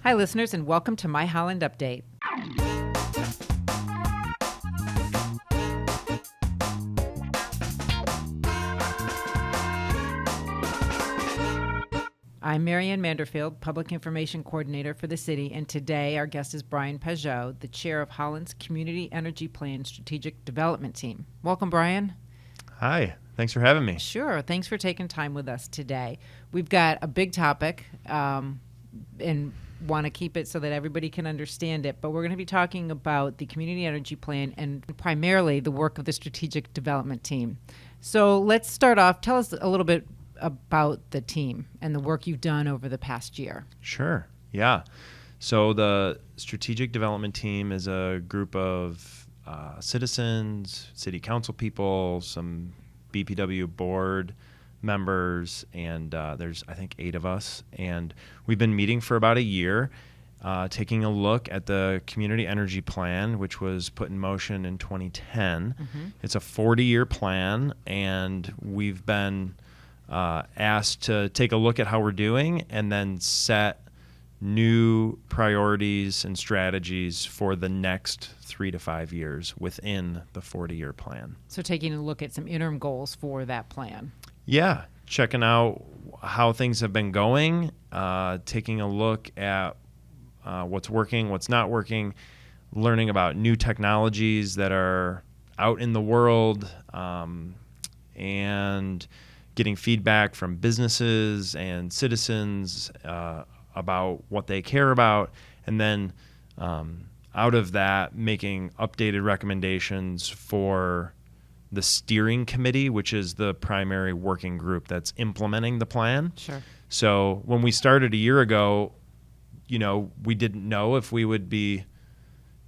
Hi, listeners, and welcome to My Holland Update. I'm Marianne Manderfield, Public Information Coordinator for the city, and today our guest is Brian Pajot, the chair of Holland's Community Energy Plan Strategic Development Team. Welcome, Brian. Hi, thanks for having me. Sure, thanks for taking time with us today. We've got a big topic and want to keep it so that everybody can understand it, but we're going to be talking about the Community Energy Plan and primarily the work of the Strategic Development Team. So let's start off. Tell us a little bit about the team and the work you've done over the past year. Sure, yeah. So the Strategic Development Team is a group of citizens, city council people, some BPW board members, and there's, I think, 8 of us. And we've been meeting for about a year, taking a look at the Community Energy Plan, which was put in motion in 2010. Mm-hmm. It's a 40-year plan, and we've been asked to take a look at how we're doing and then set new priorities and strategies for the next 3 to 5 years within the 40-year plan. So taking a look at some interim goals for that plan. Yeah, checking out how things have been going, taking a look at what's working, what's not working, learning about new technologies that are out in the world, and getting feedback from businesses and citizens about what they care about, and then out of that, making updated recommendations for the steering committee, which is the primary working group that's implementing the plan. Sure. So when we started a year ago, we didn't know if we would be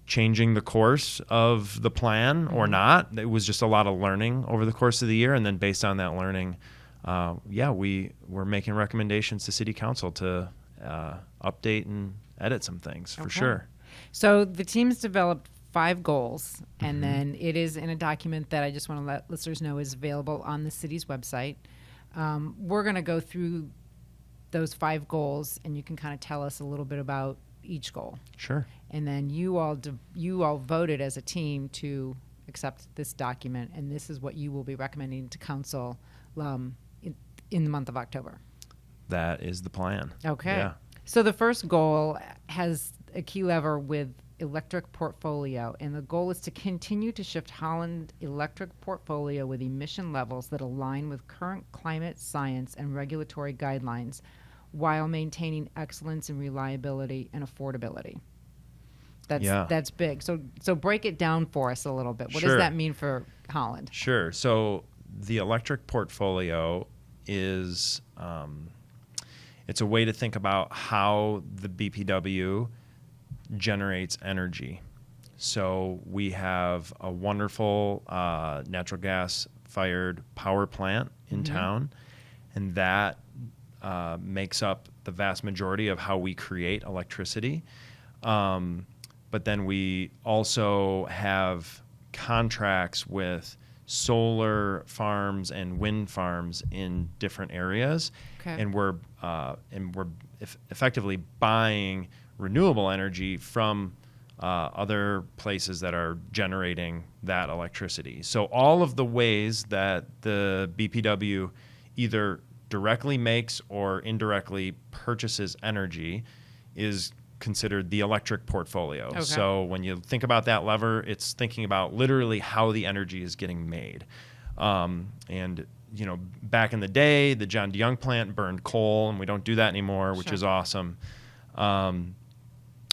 changing the course of the plan or not. It was just a lot of learning over the course of the year, and then based on that learning, we're making recommendations to City Council to update and edit some things for sure. So the team's developed 5 goals, and then it is in a document that I just want to let listeners know is available on the city's website. We're going to go through those 5 goals, and you can kind of tell us a little bit about each goal. Sure. And then you all voted as a team to accept this document, and this is what you will be recommending to council in the month of October. That is the plan. Okay. Yeah. So the first goal has a key lever with electric portfolio, and the goal is to continue to shift Holland electric portfolio with emission levels that align with current climate science and regulatory guidelines while maintaining excellence in reliability and affordability. That's big. So break it down for us a little bit. What does that mean for Holland? Sure. So the electric portfolio is it's a way to think about how the BPW generates energy. So we have a wonderful natural gas fired power plant in town, and that makes up the vast majority of how we create electricity. But then we also have contracts with solar farms and wind farms in different areas, and we're effectively buying renewable energy from other places that are generating that electricity. So all of the ways that the BPW either directly makes or indirectly purchases energy is considered the electric portfolio. Okay. So when you think about that lever, it's thinking about literally how the energy is getting made. And back in the day, the John DeYoung plant burned coal, and we don't do that anymore, which is awesome.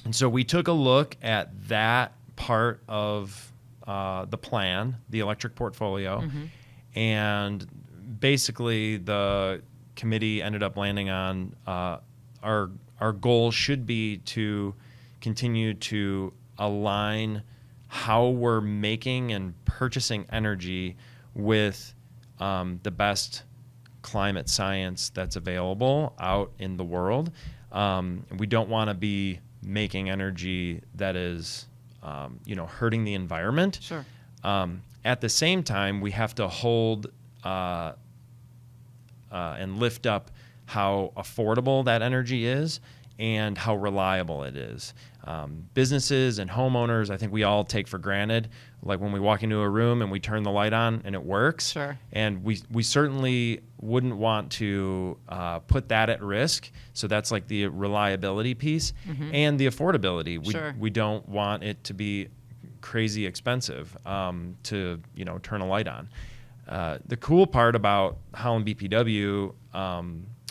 And so we took a look at that part of the plan, the electric portfolio, and basically the committee ended up landing on our goal should be to continue to align how we're making and purchasing energy with the best climate science that's available out in the world. We don't want to be making energy that is, hurting the environment. Sure. At the same time, we have to hold and lift up how affordable that energy is and how reliable it is. Businesses and homeowners, I think we all take for granted, like when we walk into a room and we turn the light on and it works. Sure. And we certainly wouldn't want to put that at risk. So that's like the reliability piece and the affordability. We don't want it to be crazy expensive to turn a light on. The cool part about Holland BPW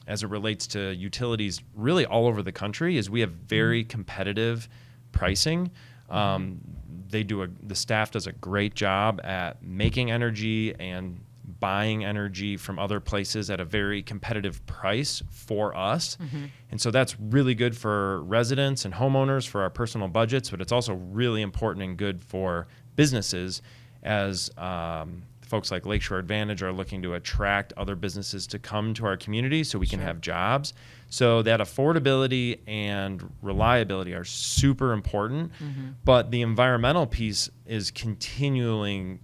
as it relates to utilities really all over the country is we have very competitive pricing. The staff does a great job at making energy and buying energy from other places at a very competitive price for us. And so that's really good for residents and homeowners for our personal budgets, but it's also really important and good for businesses as folks like Lakeshore Advantage are looking to attract other businesses to come to our community so we can have jobs. So that affordability and reliability are super important, but the environmental piece is continually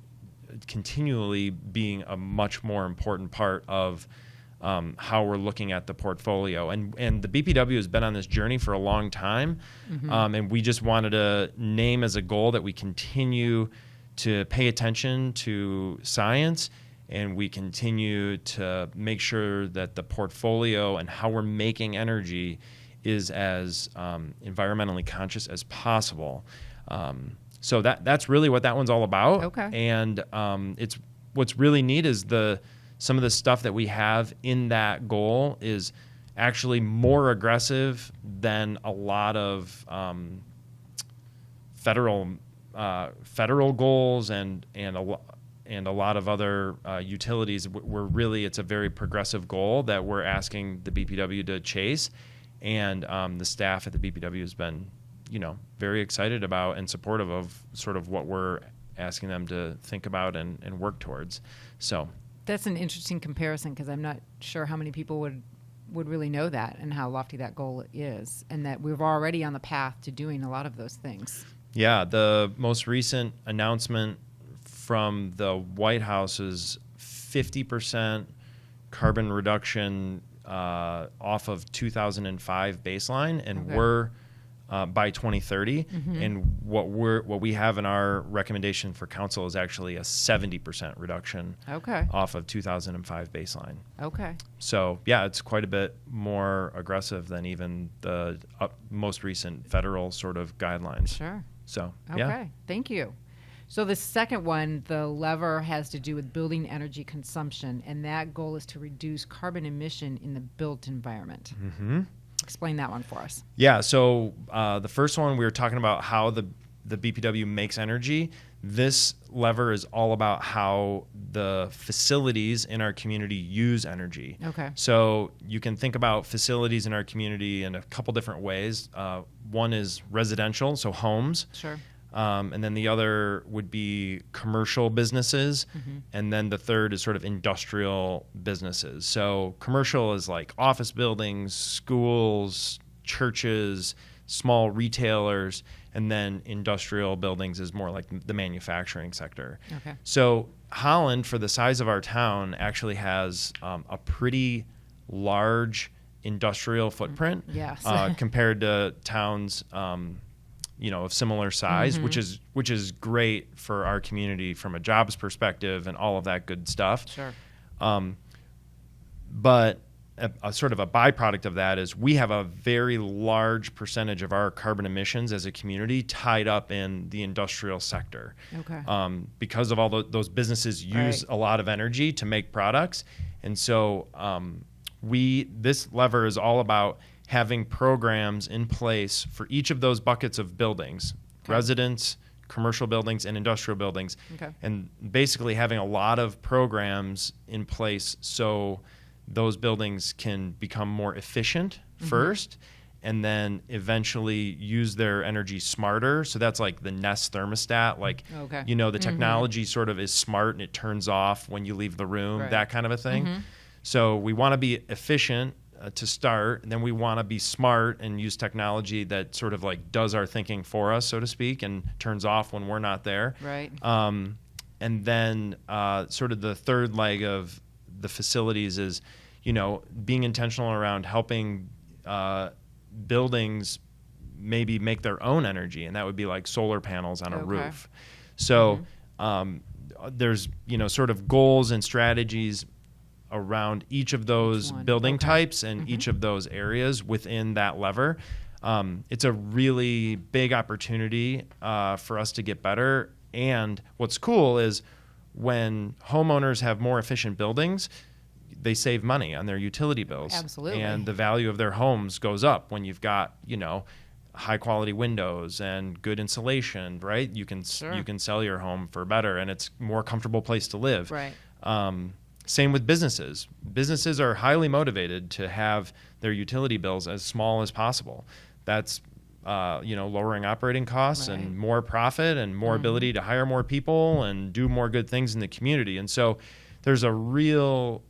being a much more important part of how we're looking at the portfolio. And the BPW has been on this journey for a long time, and we just wanted to name as a goal that we continue to pay attention to science, and we continue to make sure that the portfolio and how we're making energy is as environmentally conscious as possible. So that's really what that one's all about. Okay. And it's what's really neat is some of the stuff that we have in that goal is actually more aggressive than a lot of federal goals and a lot of other utilities. It's a very progressive goal that we're asking the BPW to chase, and the staff at the BPW has been, very excited about and supportive of sort of what we're asking them to think about and work towards. So that's an interesting comparison because I'm not sure how many people would really know that and how lofty that goal is, and that we're already on the path to doing a lot of those things. Yeah, the most recent announcement from the White House is 50% carbon reduction off of 2005 baseline, and we're by 2030. And what we have in our recommendation for council is actually a 70% reduction off of 2005 baseline. Okay. So yeah, it's quite a bit more aggressive than even the most recent federal sort of guidelines. Sure. So, okay, thank you. So the second one, the lever, has to do with building energy consumption, and that goal is to reduce carbon emission in the built environment. Explain that one for us. Yeah, so the first one, we were talking about how the BPW makes energy. This lever is all about how the facilities in our community use energy. Okay. So you can think about facilities in our community in a couple different ways. One is residential, so homes. Sure. And then the other would be commercial businesses. And then the third is sort of industrial businesses. So commercial is like office buildings, schools, churches, small retailers, and then industrial buildings is more like the manufacturing sector. Okay. So Holland, for the size of our town, actually has a pretty large industrial footprint compared to towns of similar size, which is great for our community from a jobs perspective and all of that good stuff. Sure. But a sort of a byproduct of that is we have a very large percentage of our carbon emissions as a community tied up in the industrial sector. Okay. Because of all those businesses use a lot of energy to make products. And so this lever is all about having programs in place for each of those buckets of buildings, residents, commercial buildings, and industrial buildings. Okay. And basically having a lot of programs in place so those buildings can become more efficient first, and then eventually use their energy smarter. So that's like the Nest thermostat. Like, the technology sort of is smart and it turns off when you leave the room, that kind of a thing. So we want to be efficient to start, and then we want to be smart and use technology that sort of like does our thinking for us, so to speak, and turns off when we're not there. Right. And then sort of the third leg of the facilities is, being intentional around helping buildings maybe make their own energy, and that would be like solar panels on a Okay. roof. So there's, sort of goals and strategies around each of those one. building Okay. types and each of those areas within that lever. It's a really big opportunity for us to get better. And what's cool is when homeowners have more efficient buildings, they save money on their utility bills. Absolutely. And the value of their homes goes up when you've got, high quality windows and good insulation, right? You can sell your home for better, and it's a more comfortable place to live. Right. Same with businesses. Businesses are highly motivated to have their utility bills as small as possible. That's lowering operating costs Right. and more profit and more ability to hire more people and do more good things in the community. And so there's a real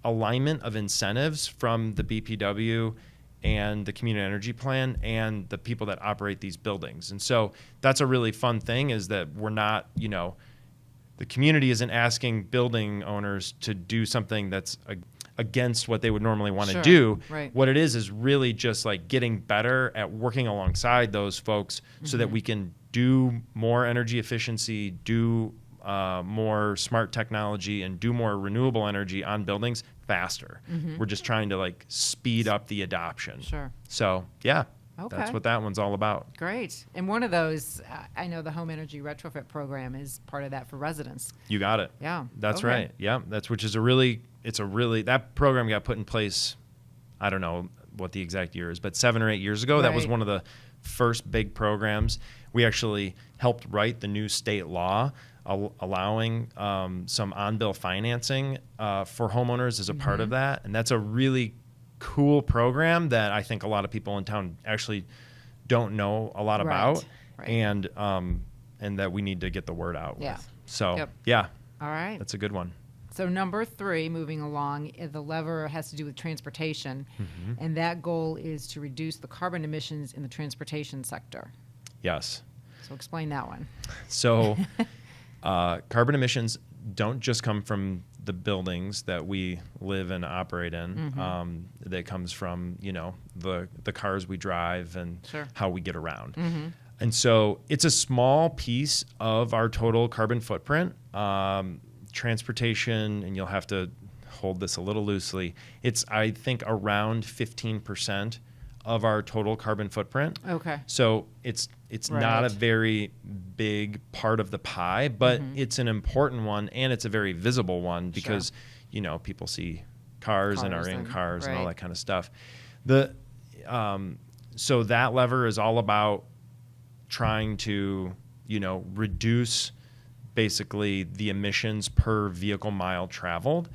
alignment of incentives from the BPW and the community energy plan and the people that operate these buildings. And so that's a really fun thing, is that we're not, the community isn't asking building owners to do something that's against what they would normally want to Sure. do. Right. What it is really just like getting better at working alongside those folks so that we can do more energy efficiency, do more smart technology, and do more renewable energy on buildings faster. We're just trying to like speed up the adoption. Sure. So yeah, Okay. that's what that one's all about. Great. And one of those, I know the home energy retrofit program is part of that for residents. You got it. Yeah. That's Okay. right. Yeah, that program got put in place, I don't know what the exact year is, but 7 or 8 years ago. That was Right. one of the first big programs. We actually helped write the new state law allowing some on-bill financing for homeowners as a part of that. And that's a really cool program that I think a lot of people in town actually don't know a lot about, Right. and that we need to get the word out Yeah. with. So Yep. yeah, All right. that's a good one. So number 3, moving along, the lever has to do with transportation, and that goal is to reduce the carbon emissions in the transportation sector. Yes. So explain that one. So carbon emissions don't just come from the buildings that we live and operate in. That comes from, the cars we drive and Sure. how we get around. And so it's a small piece of our total carbon footprint. Transportation, and you'll have to hold this a little loosely, it's, I think, around 15% of our total carbon footprint. Okay. So it's not a Right. very big part of the pie, but it's an important one, and it's a very visible one because, people see cars and are in and- cars and all right. that kind of stuff. So that lever is all about trying to, reduce basically the emissions per vehicle mile traveled.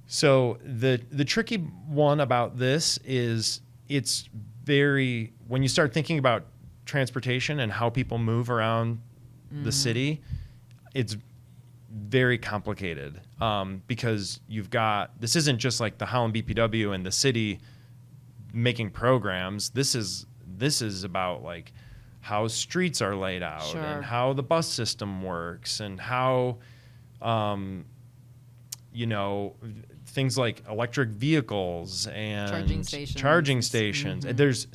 So the tricky one about this is when you start thinking about transportation and how people move around the city, it's very complicated because this isn't just like the Holland BPW and the city making programs. This is about like how streets are laid out Sure. and how the bus system works and how things like electric vehicles and Charging stations. There's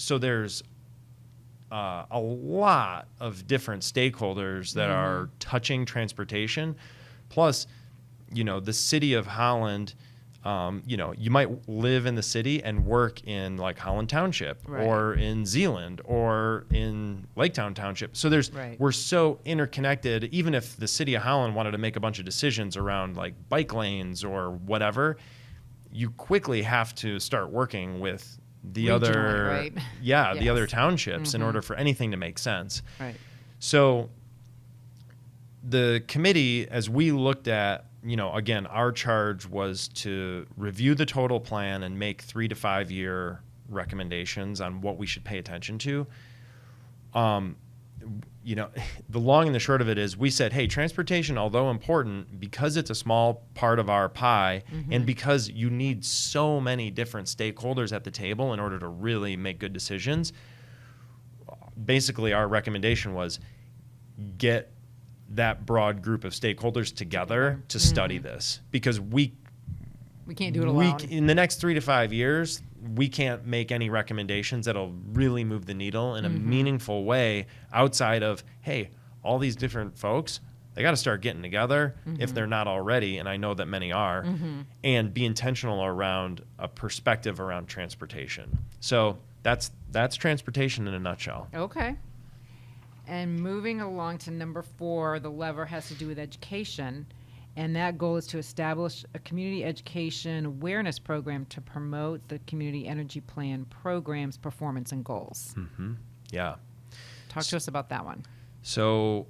a lot of different stakeholders that are touching transportation. Plus, the city of Holland, you might live in the city and work in like Holland Township Right. or in Zeeland or in Laketown Township. So Right. we're so interconnected. Even if the city of Holland wanted to make a bunch of decisions around like bike lanes or whatever, you quickly have to start working with the Regionally, other, right? the Yes. other townships in order for anything to make sense. Right. So the committee, as we looked at, again, our charge was to review the total plan and make 3 to 5 year recommendations on what we should pay attention to. The long and the short of it is we said, hey, transportation, although important, because it's a small part of our pie and because you need so many different stakeholders at the table in order to really make good decisions, basically our recommendation was get that broad group of stakeholders together to study this, because we We can't do it alone. in the next 3 to 5 years, we can't make any recommendations that'll really move the needle in a Mm-hmm. meaningful way outside of, hey, all these different folks, they got to start getting together if they're not already, and I know that many are, and be intentional around a perspective around transportation. So that's transportation in a nutshell. Okay. And moving along to number 4, the lever has to do with education. And that goal is to establish a community education awareness program to promote the community energy plan program's performance and goals. Mm-hmm. Yeah. Talk to us about that one. So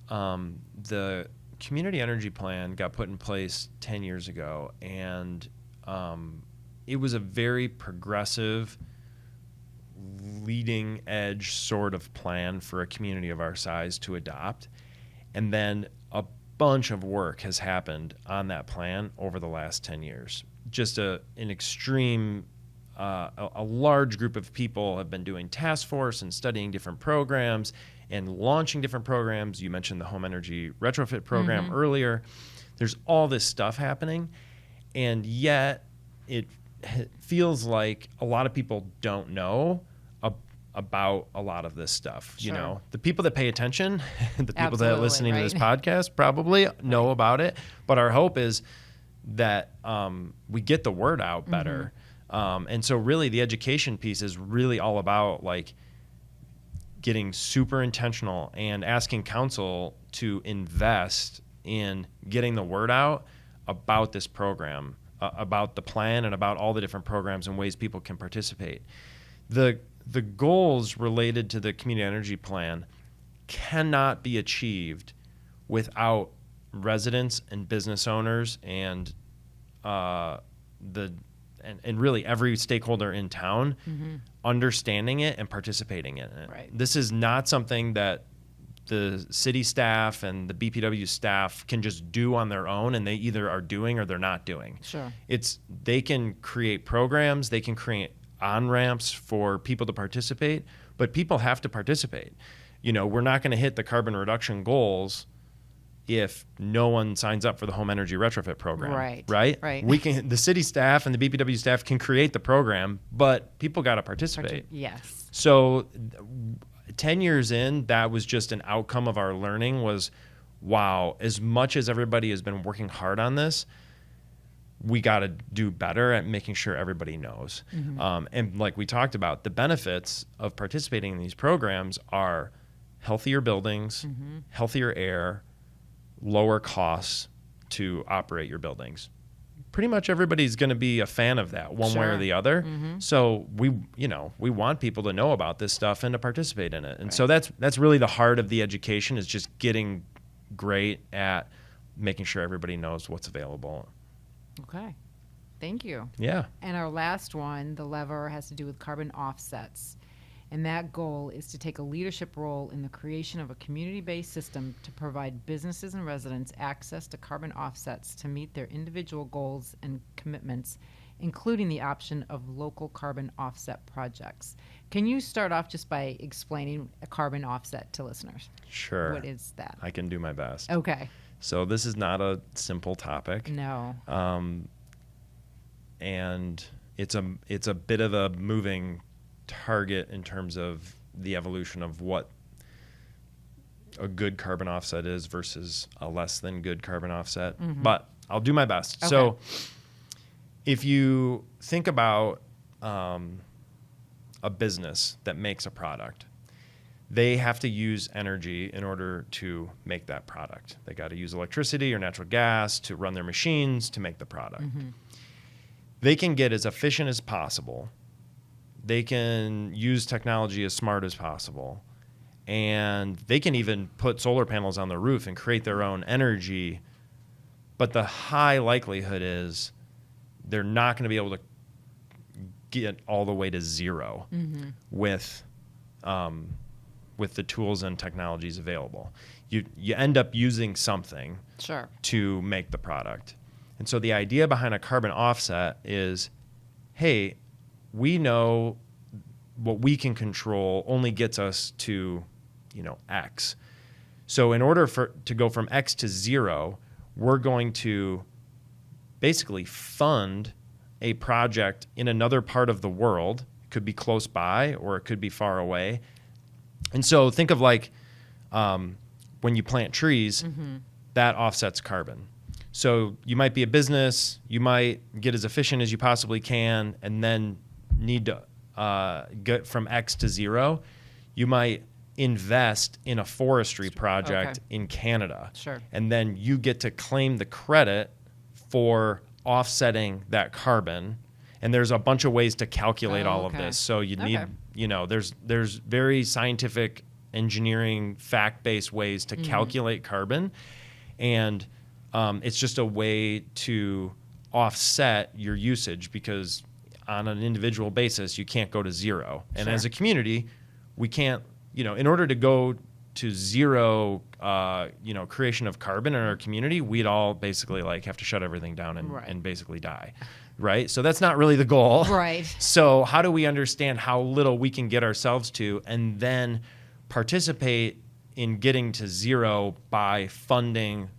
the community energy plan got put in place 10 years ago, and it was a very progressive, leading edge sort of plan for a community of our size to adopt. And then a bunch of work has happened on that plan over the last 10 years. Just an extreme, a large group of people have been doing task force and studying different programs and launching different programs. You mentioned the home energy retrofit program earlier. There's all this stuff happening, and yet it feels like a lot of people don't know about a lot of this stuff. Sure. You know, the people that pay attention, the people that are Absolutely, listening right. to this podcast probably know about it. But our hope is that we get the word out better. And so really the education piece is really all about like getting super intentional and asking council to invest in getting the word out about this program, about the plan and about all the different programs and ways people can participate. The goals related to the community energy plan cannot be achieved without residents and business owners and really every stakeholder in town understanding it and participating in it. Right. This is not something that the city staff and the BPW staff can just do on their own, and they either are doing or they're not doing. Sure. They can create programs, they can create on-ramps for people to participate, but people have to participate. You know, we're not going to hit the carbon reduction goals if no one signs up for the home energy retrofit program. Right. We can, the city staff and the BPW staff can create the program, but people got to participate. Yes. So 10 years in, that was just an outcome of our learning was, wow, as much as everybody has been working hard on this, we got to do better at making sure everybody knows. And like we talked about, the benefits of participating in these programs are healthier buildings, healthier air, lower costs to operate your buildings. Pretty much everybody's going to be a fan of that one way or the other. So we want people to know about this stuff and to participate in it. And so that's really the heart of the education, is just getting great at making sure everybody knows what's available. Okay. Thank you. Yeah. And our last one, the lever, has to do with carbon offsets. And that goal is to take a leadership role in the creation of a community-based system to provide businesses and residents access to carbon offsets to meet their individual goals and commitments, including the option of local carbon offset projects. Can you start off just by explaining a carbon offset to listeners? Sure. What is that? I can do my best. Okay. So this is not a simple topic. No. And it's a bit of a moving target in terms of the evolution of what a good carbon offset is versus a less than good carbon offset. But I'll do my best. Okay. So if you think about a business that makes a product, they have to use energy in order to make that product. They got to use electricity or natural gas to run their machines to make the product. They can get as efficient as possible. They can use technology as smart as possible. And they can even put solar panels on the roof and create their own energy. But the high likelihood is they're not going to be able to get all the way to zero with the tools and technologies available. You end up using something Sure. to make the product. And so the idea behind a carbon offset is, hey, we know what we can control only gets us to, X. So in order to go from X to zero, we're going to basically fund a project in another part of the world. It could be close by or it could be far away. And so think of like when you plant trees, that offsets carbon. So you might be a business, you might get as efficient as you possibly can and then need to get from X to zero. You might invest in a forestry project in Canada. Sure. And then you get to claim the credit for offsetting that carbon. And there's a bunch of ways to calculate all of this. So you need, there's very scientific, engineering, fact-based ways to calculate carbon. And it's just a way to offset your usage because on an individual basis, you can't go to zero. And as a community, we can't, in order to go to zero, creation of carbon in our community, we'd all basically like have to shut everything down and basically die. Right? So that's not really the goal. Right. So how do we understand how little we can get ourselves to and then participate in getting to zero by funding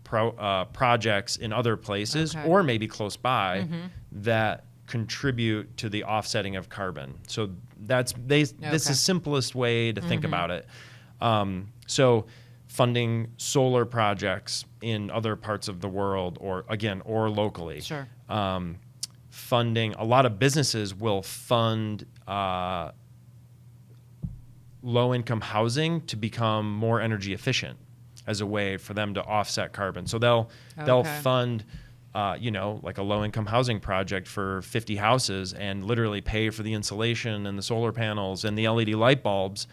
projects in other places or maybe close by that contribute to the offsetting of carbon. So this is the simplest way to think about it. So funding solar projects in other parts of the world or locally. Sure. Funding, a lot of businesses will fund low-income housing to become more energy efficient as a way for them to offset carbon. So they'll fund, like a low-income housing project for 50 houses and literally pay for the insulation and the solar panels and the LED light bulbs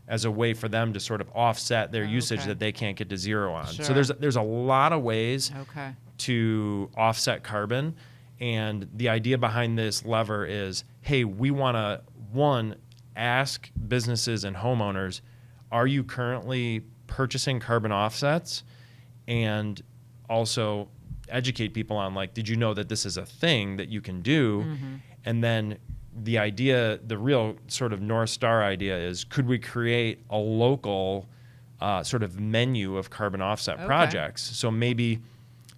as a way for them to sort of offset their usage that they can't get to zero on. Sure. So there's a lot of ways to offset carbon. And the idea behind this lever is, hey, we want to, one, ask businesses and homeowners, are you currently purchasing carbon offsets? And also educate people on, like, did you know that this is a thing that you can do? And then the idea, the real sort of North Star idea is, could we create a local sort of menu of carbon offset projects? So maybe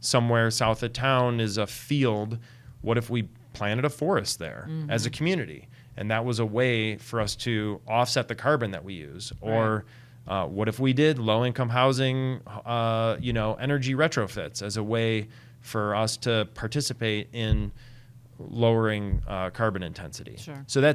somewhere south of town is a field. What if we planted a forest there as a community? And that was a way for us to offset the carbon that we use. Or what if we did low-income housing, energy retrofits as a way for us to participate in lowering carbon intensity? Sure. So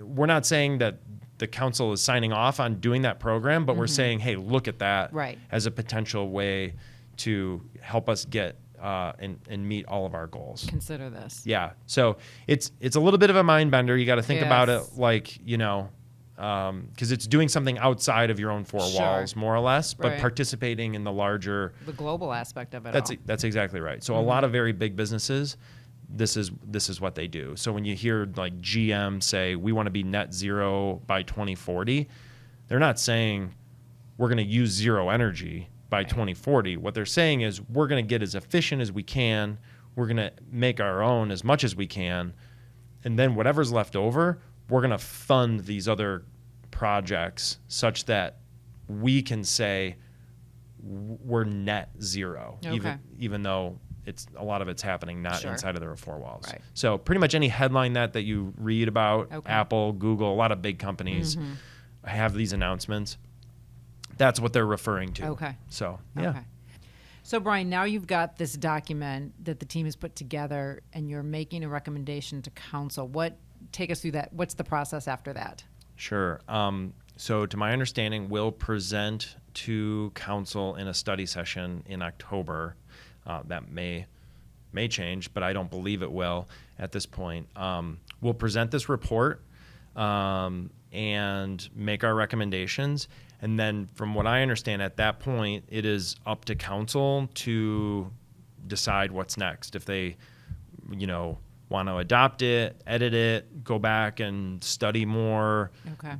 we're not saying that the council is signing off on doing that program, but we're saying, hey, look at that as a potential way to help us get and meet all of our goals. Consider this. Yeah. So it's a little bit of a mind bender. You got to think about it like, because it's doing something outside of your own four walls, more or less, but participating in the larger, the global aspect of it. That's exactly right. So a lot of very big businesses, this is what they do. So when you hear like GM say we want to be net zero by 2040, they're not saying we're going to use zero energy by 2040. What they're saying is we're going to get as efficient as we can. We're going to make our own as much as we can. And then whatever's left over, we're going to fund these other projects such that we can say we're net zero, even though a lot of it's happening not inside of their four walls. Right. So pretty much any headline that you read about, Apple, Google, a lot of big companies have these announcements. That's what they're referring to. So, yeah. So, Brian, now you've got this document that the team has put together and you're making a recommendation to council. Take us through that. What's the process after that? Sure. So to my understanding, we'll present to council in a study session in October. That may change, but I don't believe it will at this point. We'll present this report and make our recommendations. And then from what I understand, at that point, it is up to council to decide what's next. If they, want to adopt it, edit it, go back and study more,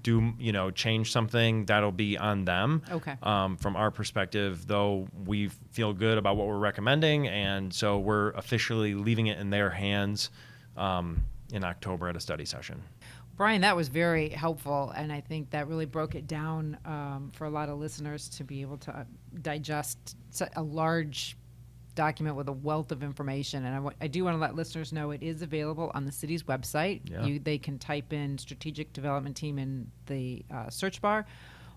do, change something, that'll be on them. From our perspective, though, we feel good about what we're recommending. And so we're officially leaving it in their hands in October at a study session. Brian, that was very helpful, and I think that really broke it down for a lot of listeners to be able to digest a large document with a wealth of information. And I do want to let listeners know it is available on the city's website. Yeah. They can type in Strategic Development Team in the search bar,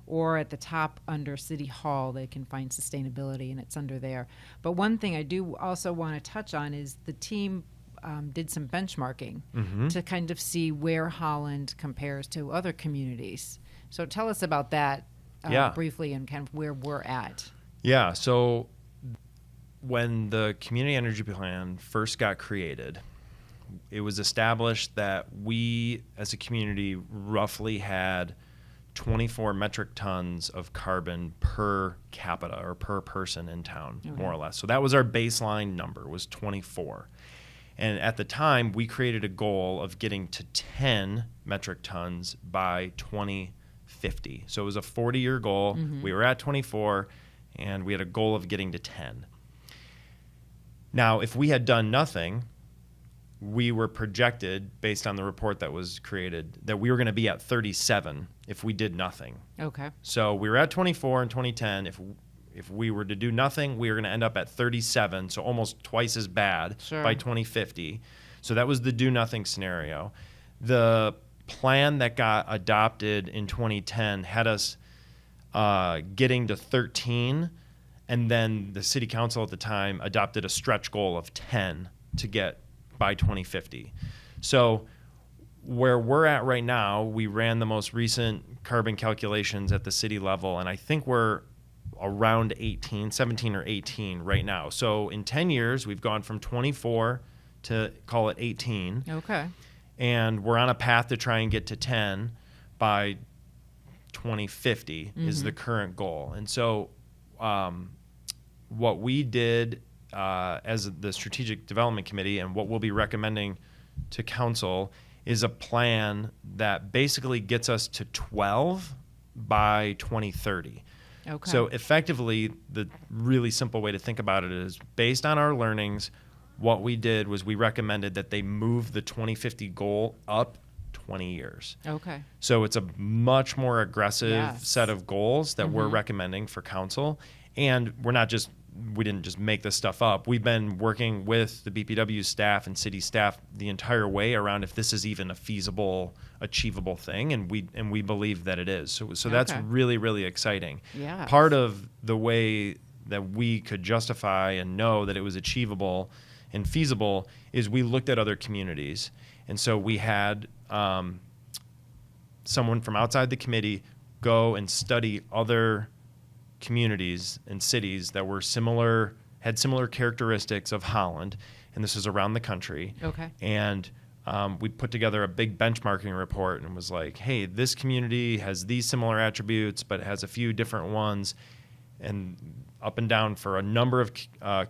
or at the top under City Hall, they can find sustainability, and it's under there. But one thing I do also want to touch on is the team did some benchmarking to kind of see where Holland compares to other communities. So tell us about that briefly and kind of where we're at. Yeah, so when the Community Energy Plan first got created, it was established that we as a community roughly had 24 metric tons of carbon per capita or per person in town, more or less. So that was our baseline number, was 24. And at the time, we created a goal of getting to 10 metric tons by 2050. So it was a 40-year goal. We were at 24, and we had a goal of getting to 10. Now, if we had done nothing, we were projected, based on the report that was created, that we were going to be at 37 if we did nothing. Okay. So we were at 24 in 2010. If we were to do nothing, we were going to end up at 37, so almost twice as bad by 2050. So that was the do nothing scenario. The plan that got adopted in 2010 had us getting to 13, and then the city council at the time adopted a stretch goal of 10 to get by 2050. So where we're at right now, we ran the most recent carbon calculations at the city level, and I think we're around 17 or 18 right now. So in 10 years, we've gone from 24 to call it 18. Okay. And we're on a path to try and get to 10 by 2050 is the current goal. And so what we did as the Strategic Development Committee and what we'll be recommending to council is a plan that basically gets us to 12 by 2030. Okay. So effectively, the really simple way to think about it is, based on our learnings, what we did was we recommended that they move the 2050 goal up 20 years. Okay. So it's a much more aggressive set of goals that we're recommending for council. And we didn't just make this stuff up. We've been working with the BPW staff and city staff the entire way around if this is even a feasible, achievable thing, and we believe that it is. So that's really, really exciting. Yeah. Part of the way that we could justify and know that it was achievable and feasible is we looked at other communities. And so we had someone from outside the committee go and study other communities and cities that were had similar characteristics of Holland, and this is around the country. Okay. And we put together a big benchmarking report and was like, hey, this community has these similar attributes, but it has a few different ones, and up and down for a number of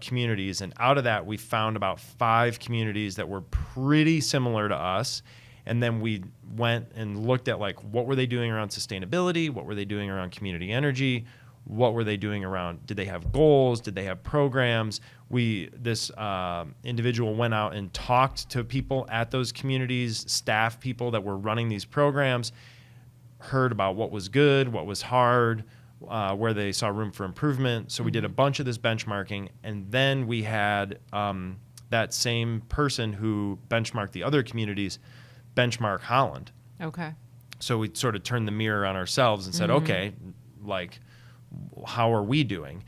communities. And out of that, we found about 5 communities that were pretty similar to us. And then we went and looked at, like, what were they doing around sustainability? What were they doing around community energy? What were they doing around? Did they have goals? Did they have programs? This individual went out and talked to people at those communities, staff people that were running these programs, heard about what was good, what was hard, where they saw room for improvement. So we did a bunch of this benchmarking, and then we had that same person who benchmarked the other communities benchmark Holland. Okay. So we sort of turned the mirror on ourselves and said, okay, like, how are we doing?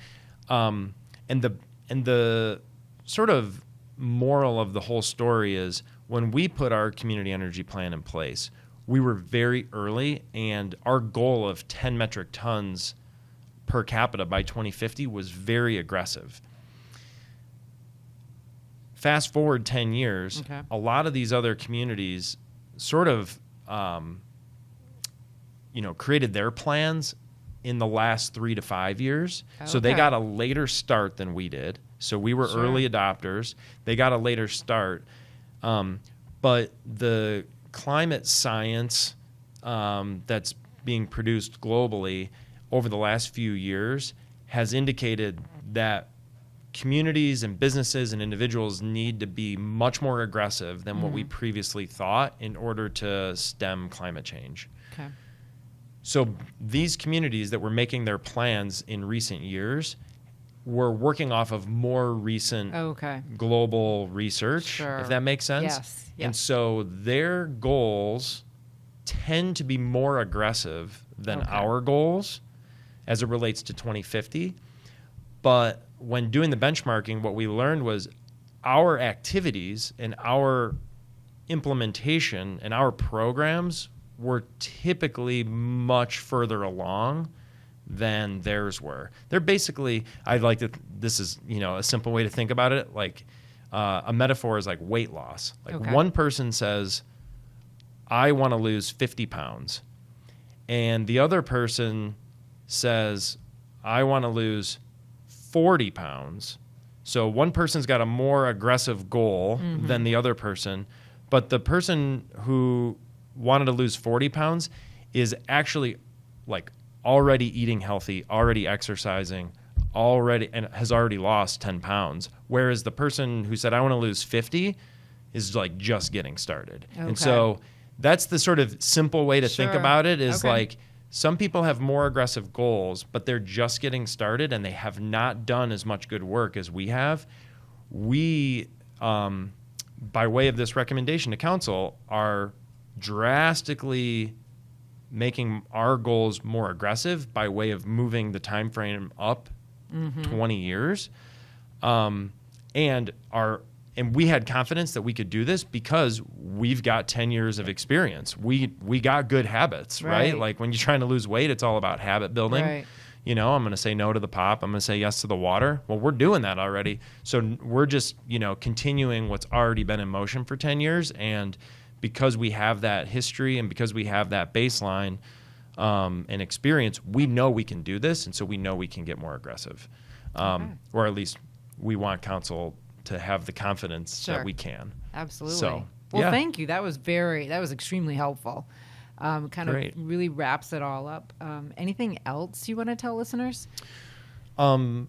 And the sort of moral of the whole story is, when we put our community energy plan in place, we were very early, and our goal of 10 metric tons per capita by 2050 was very aggressive. Fast forward 10 years, a lot of these other communities sort of created their plans in the last 3 to 5 years. Okay. So they got a later start than we did. So we were early adopters. They got a later start. But the climate science that's being produced globally over the last few years has indicated that communities and businesses and individuals need to be much more aggressive than what we previously thought in order to stem climate change. Okay. So these communities that were making their plans in recent years we're working off of more recent global research, if that makes sense. Yes. And so their goals tend to be more aggressive than our goals as it relates to 2050. But when doing the benchmarking, what we learned was our activities and our implementation and our programs were typically much further along than theirs were. They're basically, this is, a simple way to think about it. Like a metaphor is like weight loss. Like one person says, I want to lose 50 pounds. And the other person says, I want to lose 40 pounds. So one person's got a more aggressive goal than the other person. But the person who wanted to lose 40 pounds is actually like already eating healthy, already exercising, and has already lost 10 pounds. Whereas the person who said, I want to lose 50 is like just getting started. And so that's the sort of simple way to think about it is like some people have more aggressive goals, but they're just getting started and they have not done as much good work as we have. We, by way of this recommendation to council, are drastically making our goals more aggressive by way of moving the time frame up 20 years. And we had confidence that we could do this because we've got 10 years of experience. We got good habits, right? Like when you're trying to lose weight, it's all about habit building. Right. I'm going to say no to the pop. I'm going to say yes to the water. Well, we're doing that already. So we're just, continuing what's already been in motion for 10 years. And because we have that history and because we have that baseline and experience, we know we can do this. And so we know we can get more aggressive. Or at least we want council to have the confidence that we can. Absolutely. So, thank you. That was extremely helpful. Kind of really wraps it all up. Anything else you want to tell listeners? I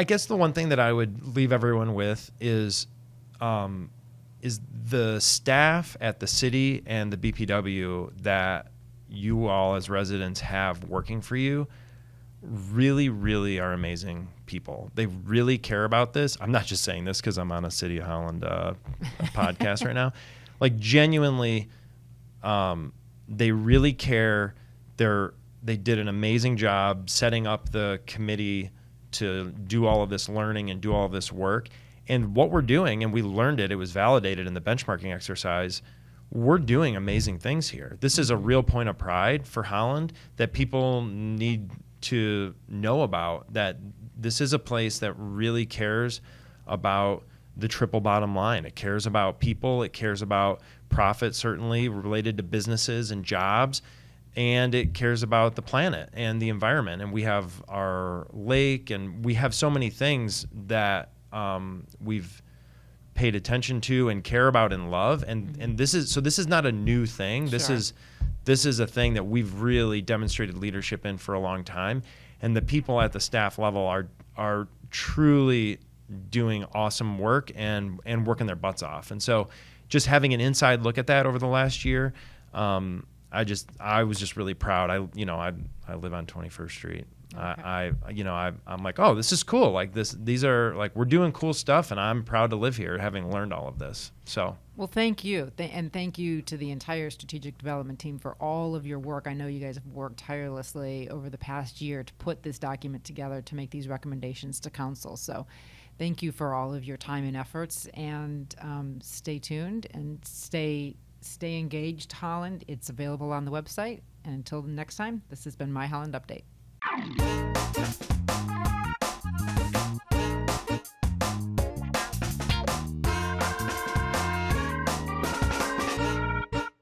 guess the one thing that I would leave everyone with is the staff at the city and the BPW that you all as residents have working for you really, really are amazing people. They really care about this. I'm not just saying this because I'm on a City of Holland podcast right now. Like genuinely, they really care. They did an amazing job setting up the committee to do all of this learning and do all of this work. And what we're doing, and we learned it was validated in the benchmarking exercise, we're doing amazing things here. This is a real point of pride for Holland that people need to know about, that this is a place that really cares about the triple bottom line. It cares about people. It cares about profit, certainly related to businesses and jobs. And it cares about the planet and the environment. And we have our lake, and we have so many things that we've paid attention to and care about and love. And this is not a new thing. This is a thing that we've really demonstrated leadership in for a long time. And the people at the staff level are truly doing awesome work and working their butts off. And so just having an inside look at that over the last year, I was just really proud. I live on 21st Street. I'm like, oh, this is cool. Like these are like, we're doing cool stuff, and I'm proud to live here having learned all of this. So. Well, thank you. And thank you to the entire strategic development team for all of your work. I know you guys have worked tirelessly over the past year to put this document together to make these recommendations to council. So thank you for all of your time and efforts, and stay tuned and stay engaged, Holland. It's available on the website. And until next time, this has been My Holland Update.